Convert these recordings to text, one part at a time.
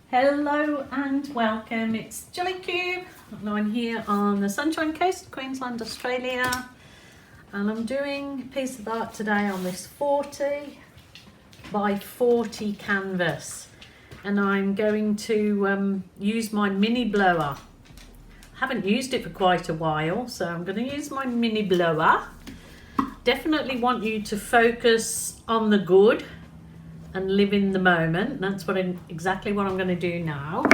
Hello and welcome, it's Jelly Cube and I'm here on the Sunshine Coast, Queensland, Australia, and I'm doing a piece of art today on this 40 by 40 canvas, and I'm going to use my mini blower. I haven't used it for quite a while, so I'm going to use my mini blower. Definitely want you to focus on the good and live in the moment. That's exactly what I'm going to do now.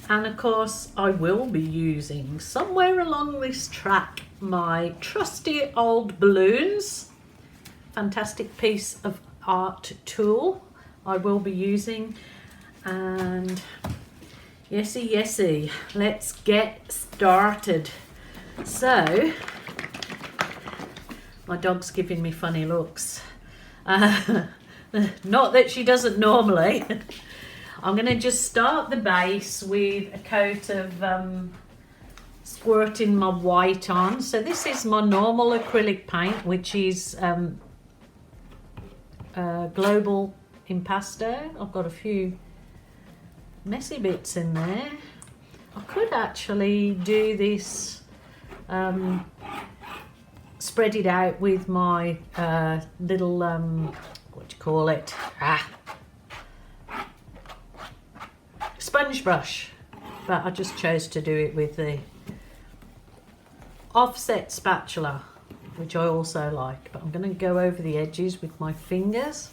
And of course I will be using somewhere along this track my trusty old balloons. Fantastic piece of art tool I will be using. And yesy, let's get started. So my dog's giving me funny looks. Not that she doesn't normally. I'm going to just start the base with a coat of squirting my white on. So this is my normal acrylic paint, which is Global Impasto. I've got a few messy bits in there. I could actually do this, spread it out with my little what do you call it? Sponge brush, but I just chose to do it with the offset spatula, which I also like. But I'm going to go over the edges with my fingers.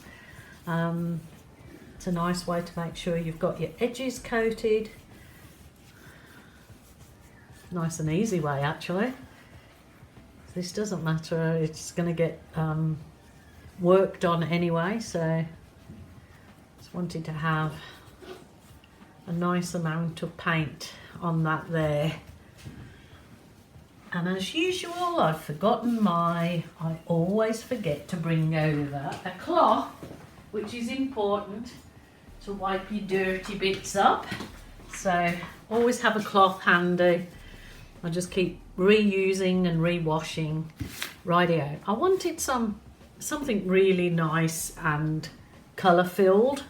It's a nice way to make sure you've got your edges coated. Nice and easy way, actually. This doesn't matter, it's going to get worked on anyway, so just wanted to have a nice amount of paint on that there. And as usual, I've forgotten I always forget to bring over a cloth, which is important to wipe your dirty bits up, so always have a cloth handy. I just keep reusing and rewashing. Rightio, I wanted something really nice and colour filled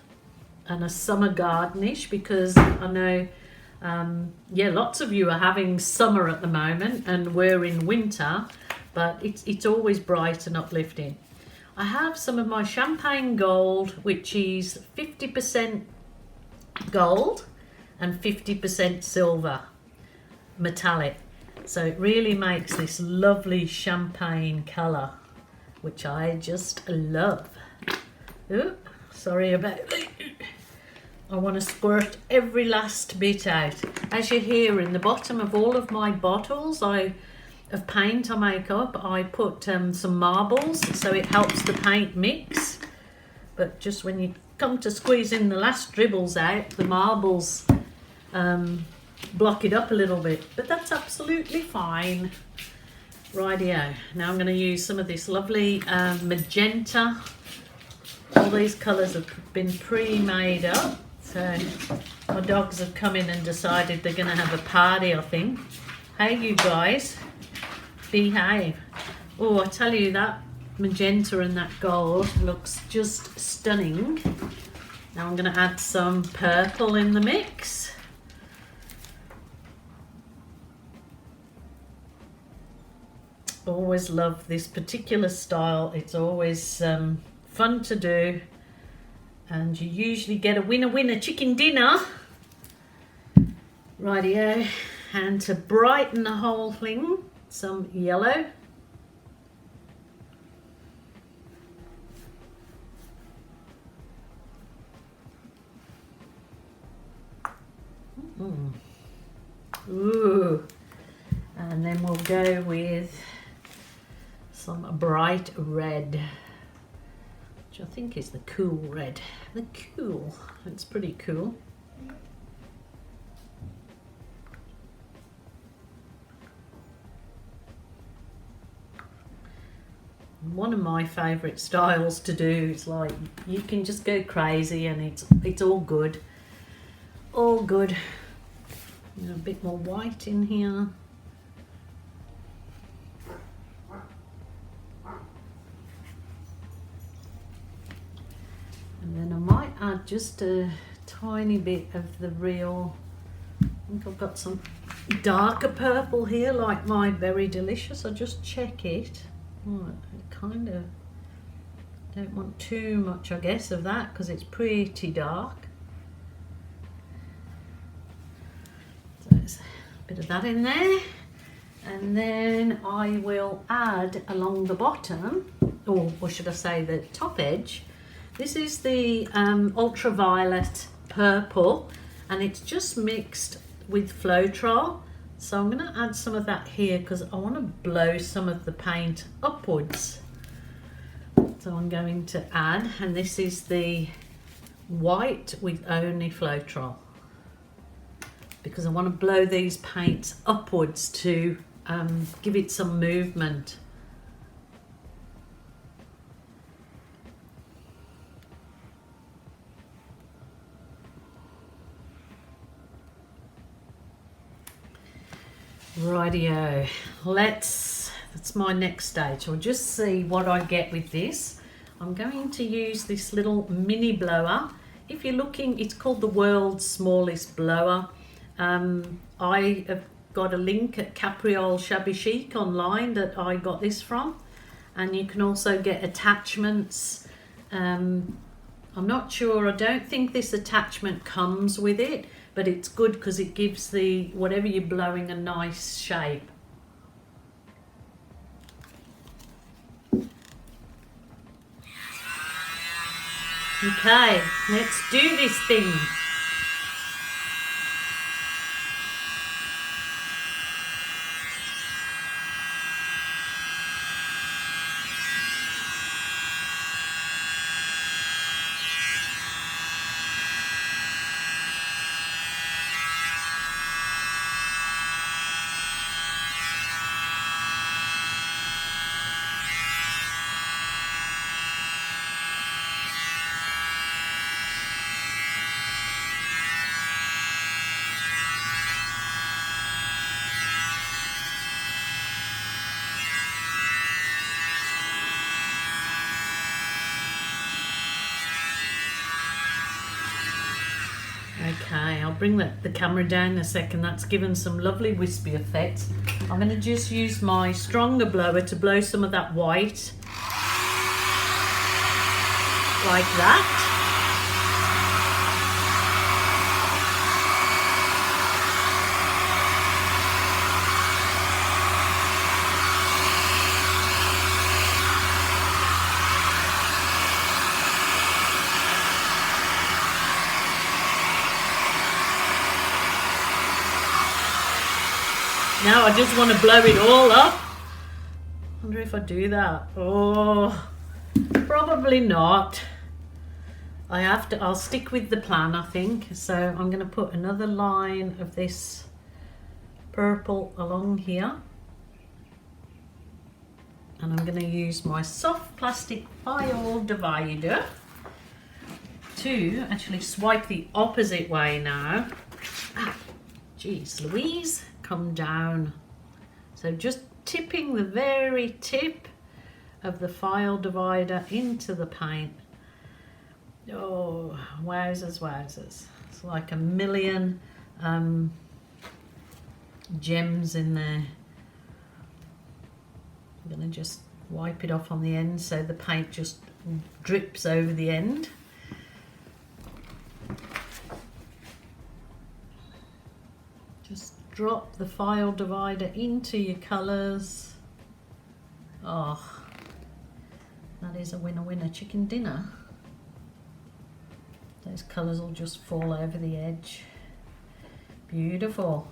and a summer gardenish, because I know lots of you are having summer at the moment and we're in winter, but it's always bright and uplifting. I have some of my champagne gold, which is 50% gold and 50% silver metallic, so it really makes this lovely champagne colour, which I just love. Ooh, sorry about that. I want to squirt every last bit out. As you hear, in the bottom of all of my bottles of paint I make up, I put some marbles, so it helps the paint mix. But just when you come to squeezing the last dribbles out, the marbles block it up a little bit, but that's absolutely fine. Rightio, now I'm going to use some of this lovely magenta. All these colours have been pre-made up, so my dogs have come in and decided they're going to have a party, I think. Hey you guys, behave. Oh, I tell you, that magenta and that gold looks just stunning. Now I'm going to add some purple in the mix. Always love this particular style. It's always fun to do, and you usually get a winner chicken dinner. Rightio, and to brighten the whole thing, some yellow. Ooh, and then we'll go with some bright red, which I think is the cool red. The cool, it's pretty cool. One of my favourite styles to do is, like, you can just go crazy and it's all good. All good. A bit more white in here. And then I might add just a tiny bit of the real, I think I've got some darker purple here, like my Berry Delicious. I'll just check it. Oh, I kind of don't want too much, I guess, of that because it's pretty dark. So there's a bit of that in there. And then I will add along the bottom, or should I say the top edge, this is the ultraviolet purple, and it's just mixed with Floetrol. So I'm going to add some of that here because I want to blow some of the paint upwards. So I'm going to add, and this is the white with only Floetrol, because I want to blow these paints upwards to give it some movement. Rightio, that's my next stage. I'll just see what I get with this. I'm going to use this little mini blower. If you're looking, it's called the world's smallest blower. I have got a link at Capriole Shabby Chic online that I got this from, and you can also get attachments. I'm not sure, I don't think this attachment comes with it, but it's good because it gives the whatever you're blowing a nice shape. Okay, let's do this thing. Okay, I'll bring the camera down in a second. That's given some lovely wispy effects. I'm going to just use my stronger blower to blow some of that white. Like that. Now I just want to blow it all up. I wonder if I do that. Oh, probably not. I'll stick with the plan, I think. So I'm going to put another line of this purple along here. And I'm going to use my soft plastic file divider to actually swipe the opposite way now. Ah, geez Louise. Come down. So just tipping the very tip of the file divider into the paint. Oh, wowzers, wowzers. It's like a million gems in there. I'm going to just wipe it off on the end so the paint just drips over the end. Just drop the file divider into your colours. Oh, that is a winner winner chicken dinner. Those colours will just fall over the edge. Beautiful.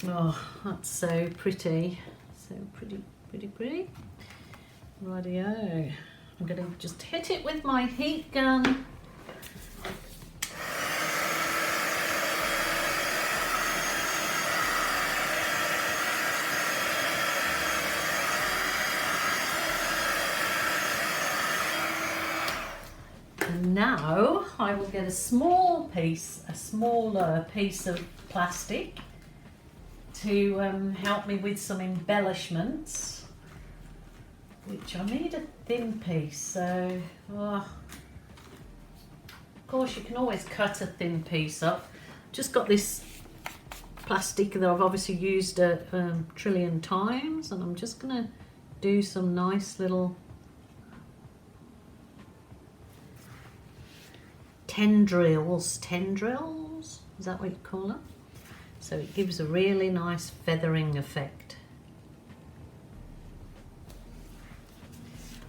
Oh, that's so pretty. So pretty, pretty, pretty. Rightio. I'm going to just hit it with my heat gun. Now I will get a smaller piece of plastic to help me with some embellishments, which I need a thin piece, so course, you can always cut a thin piece up. Just got this plastic that I've obviously used a trillion times, and I'm just going to do some nice little tendrils, is that what you call them? So it gives a really nice feathering effect.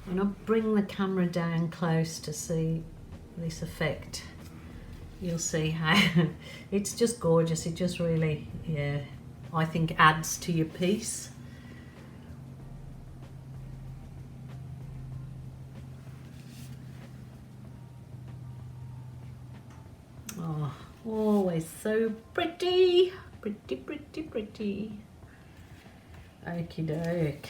When I bring the camera down close to see this effect, you'll see how it's just gorgeous. It just really, yeah, I think adds to your piece. Oh, always so pretty, pretty, pretty, pretty. Okie doke.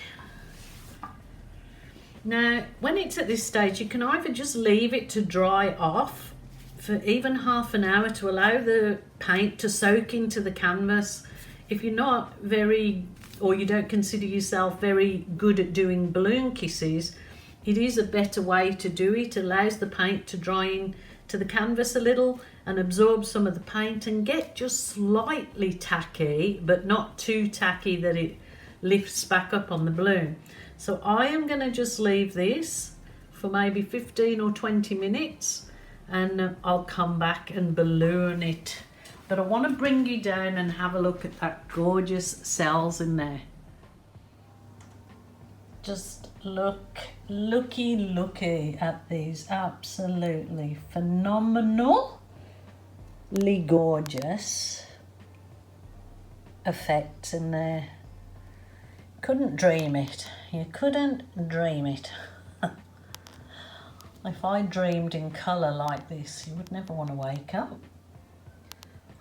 Now, when it's at this stage, you can either just leave it to dry off for even half an hour to allow the paint to soak into the canvas. If you're not very, or you don't consider yourself very good at doing balloon kisses, it is a better way to do it. It allows the paint to dry in to the canvas a little and absorb some of the paint and get just slightly tacky, but not too tacky that it lifts back up on the balloon. So I am going to just leave this for maybe 15 or 20 minutes and I'll come back and balloon it. But I want to bring you down and have a look at that gorgeous cells in there. Just looky at these absolutely phenomenally gorgeous effects in there. Couldn't dream it. You couldn't dream it. If I dreamed in colour like this, you would never want to wake up.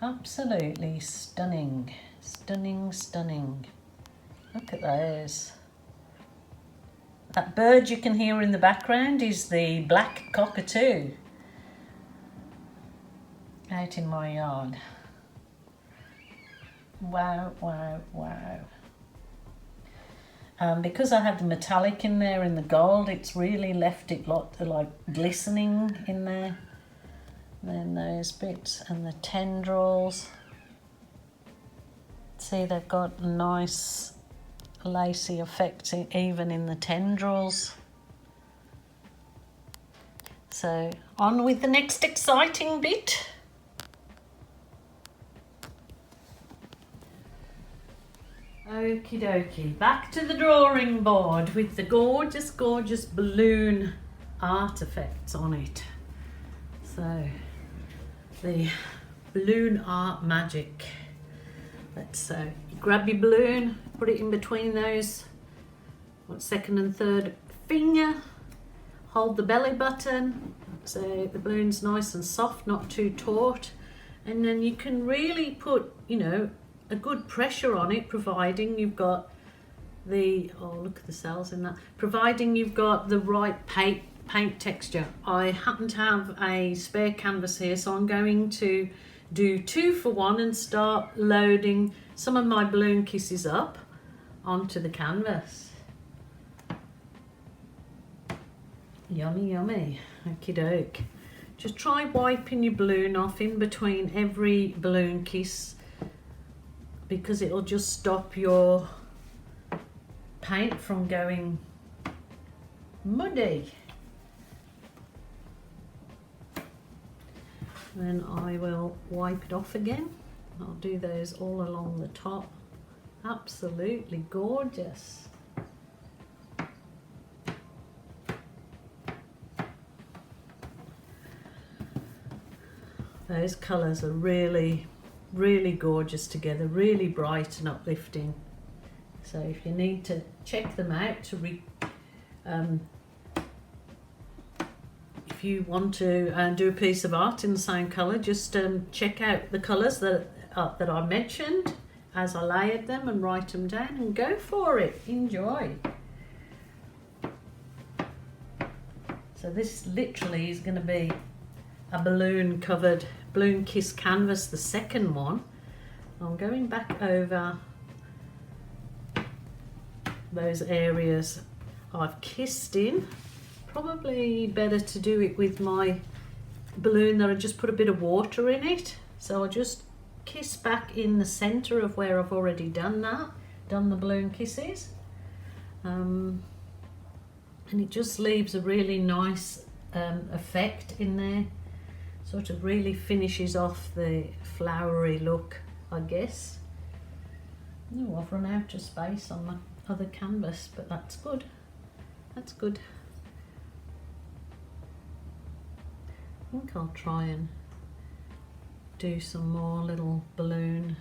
Absolutely stunning. Stunning, stunning. Look at those. That bird you can hear in the background is the black cockatoo out in my yard. Wow, wow, wow. Because I had the metallic in there in the gold, it's really left it like glistening in there. And then those bits and the tendrils. See, they've got nice lacy effects even in the tendrils. So on with the next exciting bit. Okie dokie, back to the drawing board with the gorgeous, gorgeous balloon artifacts on it. So, the balloon art magic. Let's grab your balloon, put it in between those, second and third finger, hold the belly button, so the balloon's nice and soft, not too taut, and then you can really put, you know, a good pressure on it, providing you've got the, oh look at the cells in that, providing you've got the right paint texture. I happen to have a spare canvas here, so I'm going to do 2 for 1 and start loading some of my balloon kisses up onto the canvas. Yummy, yummy. Okie doke. Just try wiping your balloon off in between every balloon kiss, because it'll just stop your paint from going muddy. Then I will wipe it off again. I'll do those all along the top. Absolutely gorgeous. Those colours are really, really gorgeous together, really bright and uplifting. So if you need to check them out to if you want to do a piece of art in the same colour, just check out the colours that I mentioned as I layered them and write them down and go for it. Enjoy. So this literally is going to be a balloon covered, balloon kiss canvas, the second one. I'm going back over those areas I've kissed in. Probably better to do it with my balloon that I just put a bit of water in it. So I just kiss back in the center of where I've already done the balloon kisses. And it just leaves a really nice effect in there. Sort of really finishes off the flowery look, I guess. Oh, I've run out of space on my other canvas, but that's good. That's good. I think I'll try and do some more little balloon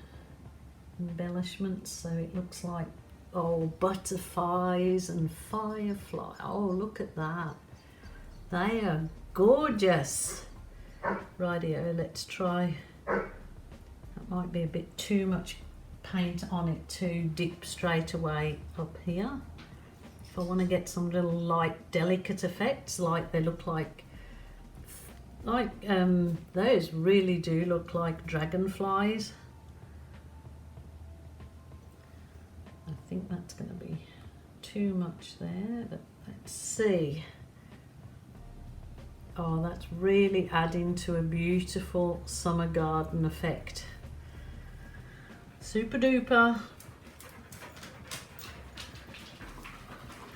embellishments so it looks like, oh, butterflies and firefly. Oh, look at that. They are gorgeous. Rightio, let's try. That might be a bit too much paint on it to dip straight away up here. If I want to get some little light delicate effects, like they look like those really do look like dragonflies. I think that's going to be too much there, but let's see. Oh, that's really adding to a beautiful summer garden effect. Super duper.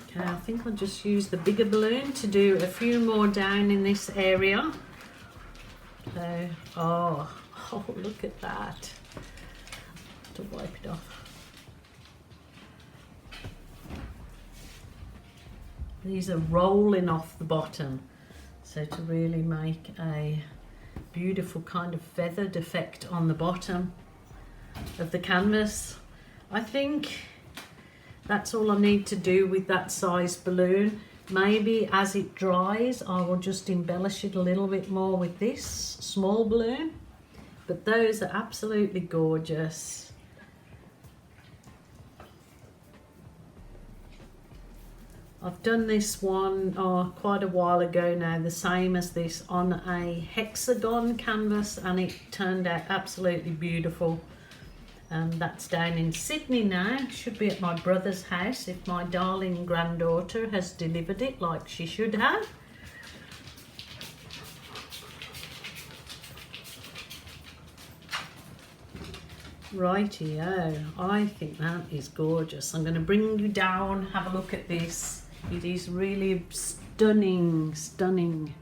Okay, I think I'll just use the bigger balloon to do a few more down in this area. So, oh, look at that. To wipe it off. These are rolling off the bottom. So to really make a beautiful kind of feathered effect on the bottom of the canvas. I think that's all I need to do with that size balloon. Maybe as it dries, I will just embellish it a little bit more with this small balloon. But those are absolutely gorgeous. I've done this one quite a while ago now, the same as this, on a hexagon canvas, and it turned out absolutely beautiful. That's down in Sydney now. Should be at my brother's house if my darling granddaughter has delivered it like she should have. Rightio, I think that is gorgeous. I'm going to bring you down, have a look at this. It is really stunning, stunning.